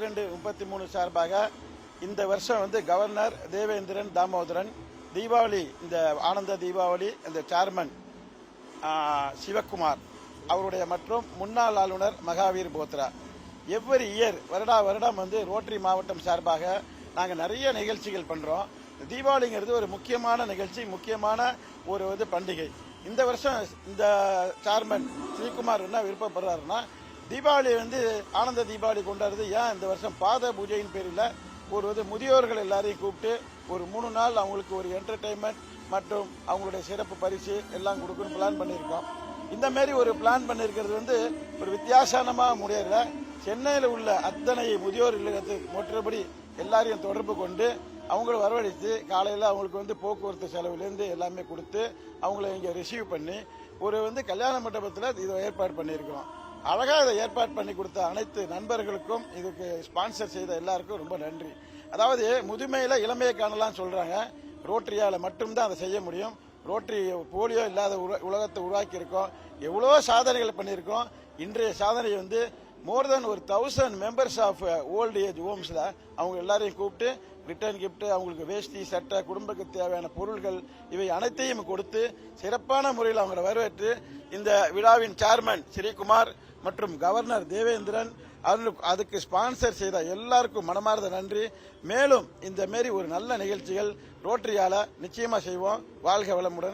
32-33 சார்பாக இந்த வருஷம் கவர்னர் தேவேந்திரன் தாமோதரன், தீபாவளி இந்த ஆனந்த தீபாவளி இந்த சேர்மன் சிவக்குமார் அவருடைய மற்றும் முன்னாள் ஆளுநர் மகாவீர் போத்ரா எவ்வரி இயர் வருடம் ரோட்டரி மாவட்டம் சார்பாக நாங்கள் நிறைய நிகழ்ச்சிகள் பண்றோம். தீபாவளிங்கிறது ஒரு முக்கியமான நிகழ்ச்சி, முக்கியமான ஒரு பண்டிகை. இந்த வருஷம் இந்த சேர்மன் ஸ்ரீகுமார் என்ன விருப்பப்படுறாருன்னா, தீபாவளி ஆனந்த தீபாவளி கொண்டாடுறது ஏன் இந்த வருஷம் பாத பூஜையின் பேரில் முதியோர்கள் எல்லாரையும் கூப்பிட்டு ஒரு 3 நாள் அவங்களுக்கு ஒரு என்டர்டைன்மெண்ட் மற்றும் அவங்களுடைய சிறப்பு பரிசு எல்லாம் கொடுக்கணும் பிளான் பண்ணியிருக்கோம். இந்த மாதிரி ஒரு பிளான் பண்ணியிருக்கிறது ஒரு வித்தியாசமான முறையில் சென்னையில் உள்ள அத்தனை முதியோர் இல்லத்துக்கு மற்றபடி எல்லாரையும் தொடர்பு கொண்டு அவங்கள வரவழைத்து காலையில் அவங்களுக்கு போக்குவரத்து செலவுலேருந்து எல்லாமே கொடுத்து அவங்கள இங்கே ரிசீவ் பண்ணி ஒரு கல்யாண மண்டபத்தில் இதை ஏற்பாடு பண்ணியிருக்கிறோம். அழகா இதை ஏற்பாடு பண்ணி கொடுத்த அனைத்து நண்பர்களுக்கும் இதுக்கு ஸ்பான்சர் செய்த எல்லாருக்கும் ரொம்ப நன்றி. அதாவது முதுமையில இளமையை காணலாம் சொல்றாங்க, ரோட்டரியால மட்டும்தான் அதை செய்ய முடியும். ரோட்டரி போலியோ இல்லாத உலகத்தை உருவாக்கி இருக்கோம், எவ்வளவோ சாதனைகள் பண்ணியிருக்கோம். இன்றைய சாதனை மோர் தென் 1000 மெம்பர்ஸ் ஆஃப் ஓல்டு ஏஜ் ஹோம்ஸ்ல அவங்க எல்லாரையும் கூப்பிட்டு ரிட்டர்ன் கிஃப்ட், அவங்களுக்கு வேஷ்டி சட்டை, குடும்பத்துக்கு தேவையான பொருட்கள் இவை அனைத்தையும் கொடுத்து சிறப்பான முறையில் அவங்களை வரவேற்று இந்த விழாவின் சேர்மன் ஸ்ரீகுமார் மற்றும் கவர்னர் தேவேந்திரன் அதுக்கு ஸ்பான்சர் செய்த எல்லாருக்கும் மனமார்ந்த நன்றி. மேலும் இந்த மாரி ஒரு நல்ல நிகழ்ச்சிகள் ரோட்டரியால நிச்சயமா செய்வோம். வாழ்க வளமுடன்.